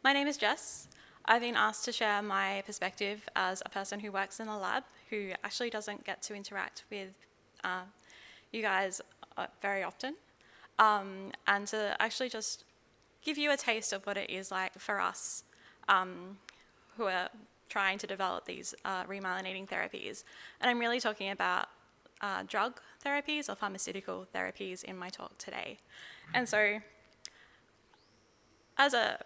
My name is Jess. I've been asked to share my perspective as a person who works in a lab who actually doesn't get to interact with you guys very often, and to actually just give you a taste of what it is like for us who are trying to develop these remyelinating therapies. And I'm really talking about drug therapies or pharmaceutical therapies in my talk today. And so, as a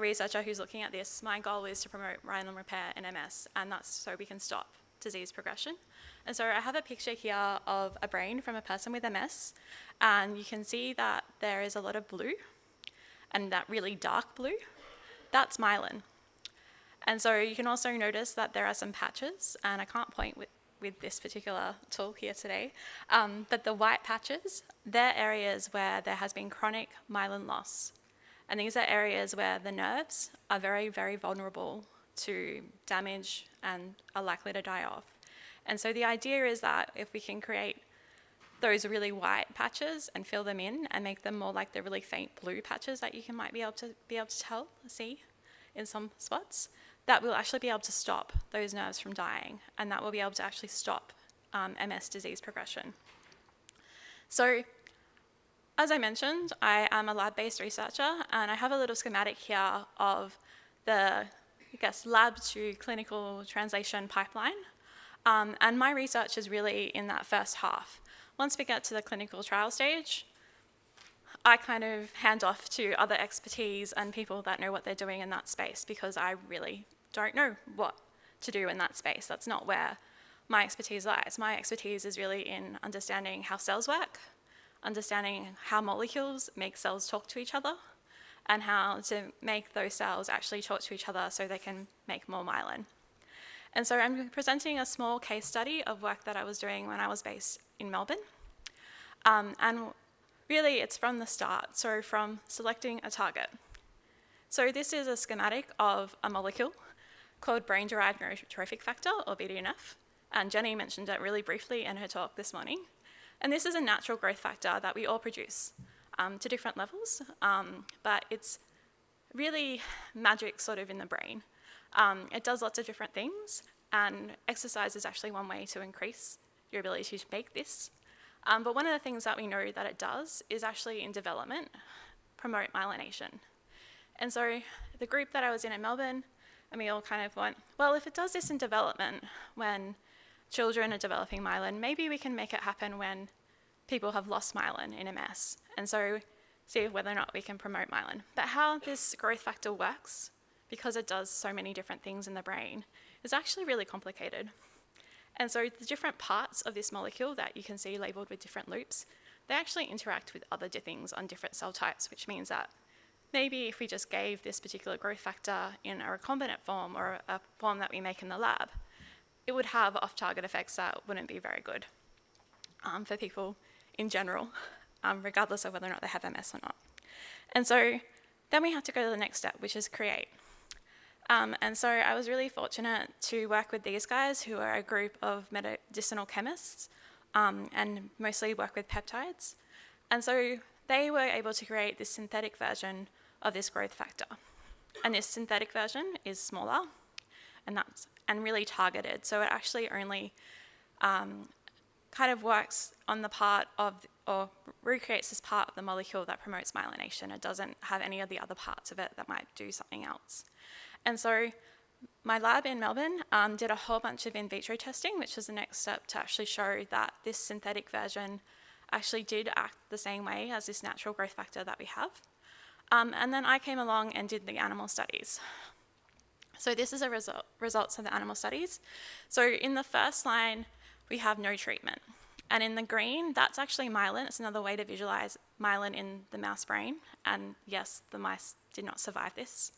researcher who's looking at this, my goal is to promote myelin repair in MS, and that's so we can stop disease progression. And so I have a picture here of a brain from a person with MS, and you can see that there is a lot of blue, and that really dark blue, that's myelin. And so you can also notice that there are some patches, and I can't point with this particular tool here today, but the white patches, they're areas where there has been chronic myelin loss. And these are areas where the nerves are very, very vulnerable to damage and are likely to die off. And so the idea is that if we can create those really white patches and fill them in and make them more like the really faint blue patches that you might be able to see in some spots, that will actually be able to stop those nerves from dying, and that will be able to actually stop MS disease progression. So, as I mentioned, I am a lab-based researcher, and I have a little schematic here of the, lab to clinical translation pipeline. And my research is really in that first half. Once we get to the clinical trial stage, I kind of hand off to other expertise and people that know what they're doing in that space, because I really don't know what to do in that space. That's not where my expertise lies. My expertise is really in understanding how cells work, understanding how molecules make cells talk to each other, and how to make those cells actually talk to each other so they can make more myelin. And so I'm presenting a small case study of work that I was doing when I was based in Melbourne. And really it's from the start, so from selecting a target. So this is a schematic of a molecule called brain-derived neurotrophic factor, or BDNF. And Jenny mentioned it really briefly in her talk this morning. And this is a natural growth factor that we all produce to different levels, but it's really magic sort of in the brain. It does lots of different things, and exercise is actually one way to increase your ability to make this. But one of the things that we know that it does is actually in development, promote myelination. And so the group that I was in Melbourne, and we all kind of went, well, if it does this in development, when children are developing myelin, maybe we can make it happen when people have lost myelin in MS, and so see whether or not we can promote myelin. But how this growth factor works, because it does so many different things in the brain, is actually really complicated. And so the different parts of this molecule that you can see labelled with different loops, they actually interact with other things on different cell types, which means that maybe if we just gave this particular growth factor in a recombinant form, or a form that we make in the lab, it would have off-target effects that wouldn't be very good for people in general, regardless of whether or not they have MS or not. And so then we had to go to the next step, which is create. And so I was really fortunate to work with these guys, who are a group of medicinal chemists and mostly work with peptides. And so they were able to create this synthetic version of this growth factor. And this synthetic version is smaller and really targeted. So it actually only kind of works on the part of, or recreates this part of the molecule that promotes myelination. It doesn't have any of the other parts of it that might do something else. And so my lab in Melbourne did a whole bunch of in vitro testing, which was the next step to actually show that this synthetic version actually did act the same way as this natural growth factor that we have. And then I came along and did the animal studies. So this is a results of the animal studies. So in the first line, we have no treatment. And in the green, that's actually myelin. It's another way to visualize myelin in the mouse brain. And yes, the mice did not survive this.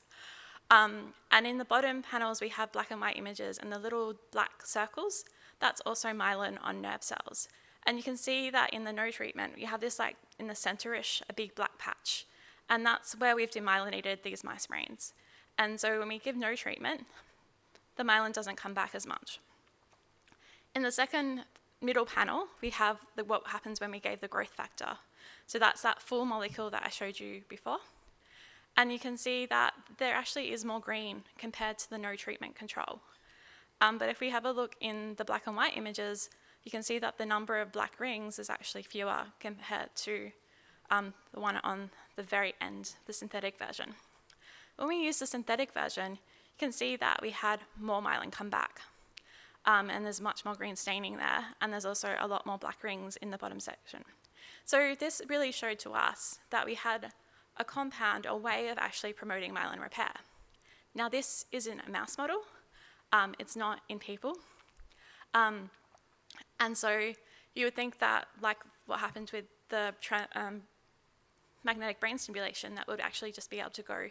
And in the bottom panels, we have black and white images, and the little black circles, that's also myelin on nerve cells. And you can see that in the no treatment, we have this, like, in the center-ish, a big black patch. And that's where we've demyelinated these mice brains. And so when we give no treatment, the myelin doesn't come back as much. In the second middle panel, we have what happens when we gave the growth factor. So that's that full molecule that I showed you before. And you can see that there actually is more green compared to the no treatment control. But if we have a look in the black and white images, you can see that the number of black rings is actually fewer compared to the one on the very end, the synthetic version. When we use the synthetic version, you can see that we had more myelin come back. And there's much more green staining there, and there's also a lot more black rings in the bottom section. So this really showed to us that we had a compound, a way of actually promoting myelin repair. Now this isn't a mouse model, it's not in people. And so you would think that, like what happened with the magnetic brain stimulation, that would actually just be able to go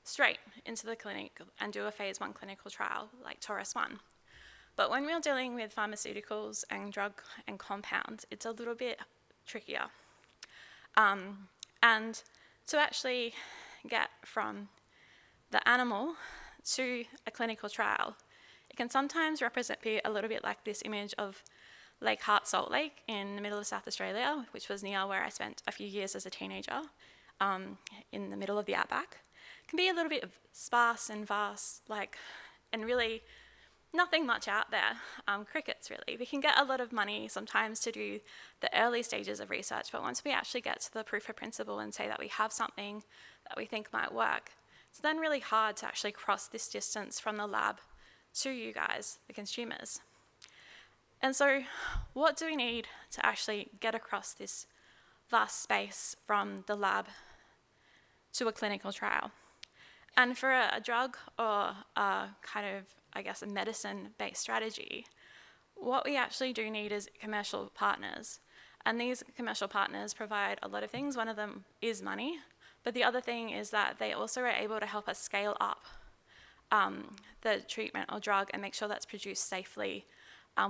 straight into the clinic and do a phase 1 clinical trial like TAURUS-1. But when we're dealing with pharmaceuticals and drug and compounds, it's a little bit trickier. And to actually get from the animal to a clinical trial, it can sometimes be a little bit like this image of Lake Hart Salt Lake in the middle of South Australia, which was near where I spent a few years as a teenager, in the middle of the outback. It can be a little bit sparse and vast, and really nothing much out there, crickets really. We can get a lot of money sometimes to do the early stages of research, but once we actually get to the proof of principle and say that we have something that we think might work, it's then really hard to actually cross this distance from the lab to you guys, the consumers. And so what do we need to actually get across this vast space from the lab to a clinical trial? And for a drug or a kind of, I guess, a medicine-based strategy, what we actually do need is commercial partners. And these commercial partners provide a lot of things. One of them is money, but the other thing is that they also are able to help us scale up the treatment or drug and make sure that's produced safely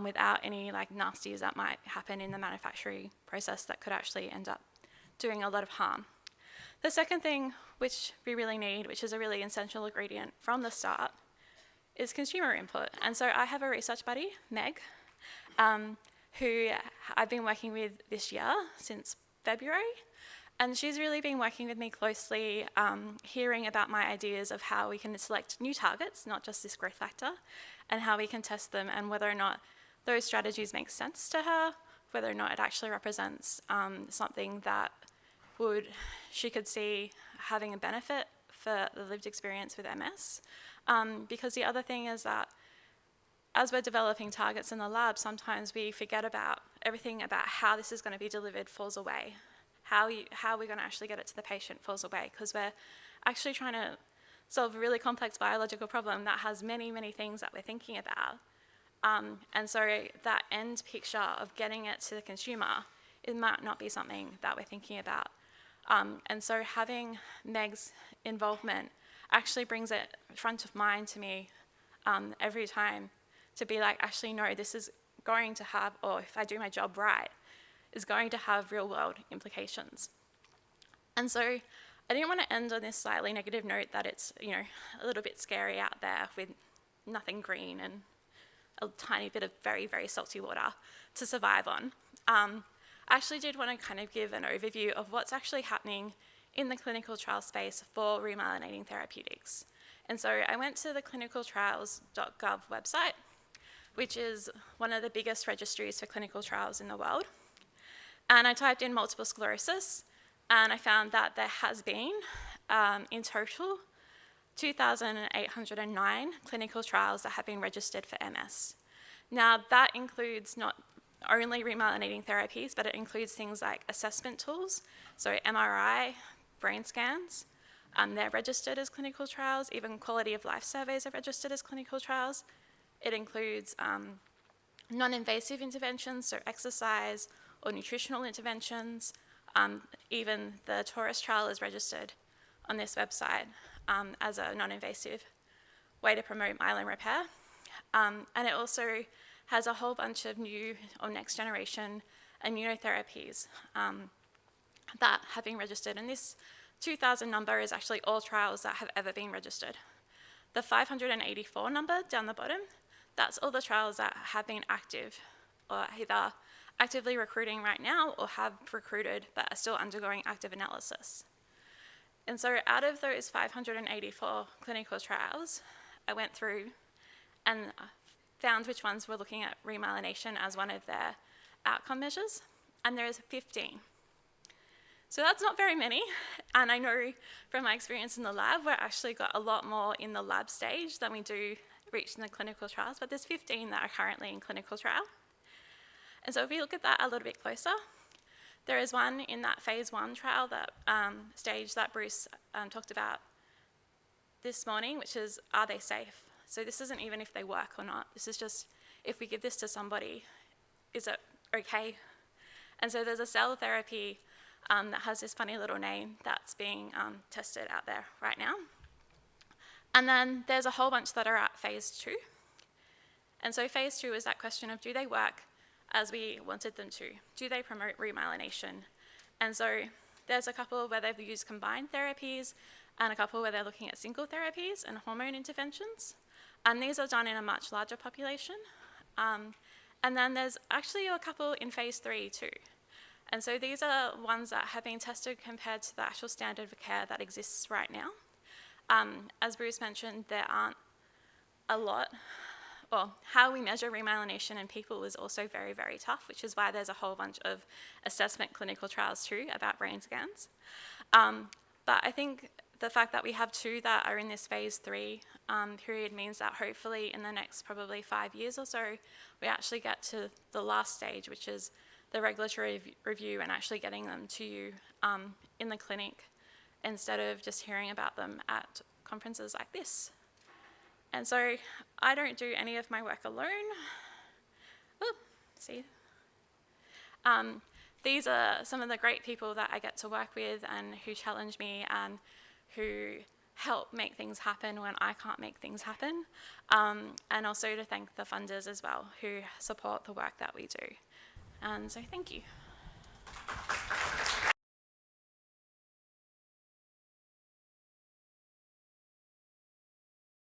without any nasties that might happen in the manufacturing process that could actually end up doing a lot of harm. The second thing which we really need, which is a really essential ingredient from the start, is consumer input. And so I have a research buddy, Meg, who I've been working with this year since February. And she's really been working with me closely, hearing about my ideas of how we can select new targets, not just this growth factor, and how we can test them and whether or not those strategies make sense to her, whether or not it actually represents something that she could see having a benefit for the lived experience with MS. Because the other thing is that as we're developing targets in the lab, sometimes we forget about everything about how this is going to be delivered falls away. How we're going to actually get it to the patient falls away, because we're actually trying to solve a really complex biological problem that has many, many things that we're thinking about. And so that end picture of getting it to the consumer, it might not be something that we're thinking about. And so having Meg's involvement actually brings it front of mind to me every time, to be like, actually, no, this is going to have, or if I do my job right, is going to have real world implications. And so I didn't want to end on this slightly negative note that it's, a little bit scary out there with nothing green and a tiny bit of very, very salty water to survive on. I actually did want to kind of give an overview of what's actually happening in the clinical trial space for remyelinating therapeutics. And so I went to the Clinicaltrialsgov website, which is one of the biggest registries for clinical trials in the world. And I typed in multiple sclerosis, and I found that there has been, in total, 2,809 clinical trials that have been registered for MS. Now, that includes not only remyelinating therapies, but it includes things like assessment tools, so MRI, brain scans. They're registered as clinical trials. Even quality of life surveys are registered as clinical trials. It includes non-invasive interventions, so exercise or nutritional interventions. Even the TAURUS trial is registered on this website as a non-invasive way to promote myelin repair. And it also has a whole bunch of new or next generation immunotherapies that have been registered. And this 2,000 number is actually all trials that have ever been registered. The 584 number down the bottom, that's all the trials that have been active or either actively recruiting right now or have recruited but are still undergoing active analysis. And so out of those 584 clinical trials, I went through and found which ones were looking at remyelination as one of their outcome measures, and there's 15. So that's not very many, and I know from my experience in the lab, we've actually got a lot more in the lab stage than we do reach in the clinical trials, but there's 15 that are currently in clinical trial. And so if we look at that a little bit closer, there is one in that phase 1 trial, that stage that Bruce talked about this morning, which is, are they safe? So this isn't even if they work or not. This is just, if we give this to somebody, is it okay? And so there's a cell therapy that has this funny little name that's being tested out there right now. And then there's a whole bunch that are at phase 2. And so phase 2 is that question of, do they work as we wanted them to? Do they promote remyelination? And so there's a couple where they've used combined therapies and a couple where they're looking at single therapies and hormone interventions. And these are done in a much larger population. And then there's actually a couple in phase 3 too. And so these are ones that have been tested compared to the actual standard of care that exists right now. As Bruce mentioned, there aren't a lot. Well, how we measure remyelination in people is also very, very tough, which is why there's a whole bunch of assessment clinical trials too about brain scans. But I think the fact that we have 2 that are in this phase 3 period means that hopefully in the next probably 5 years or so, we actually get to the last stage, which is the regulatory review and actually getting them to you in the clinic instead of just hearing about them at conferences like this. And so I don't do any of my work alone. Oh, see. These are some of the great people that I get to work with and who challenge me and who help make things happen when I can't make things happen. And also to thank the funders as well who support the work that we do. And so thank you.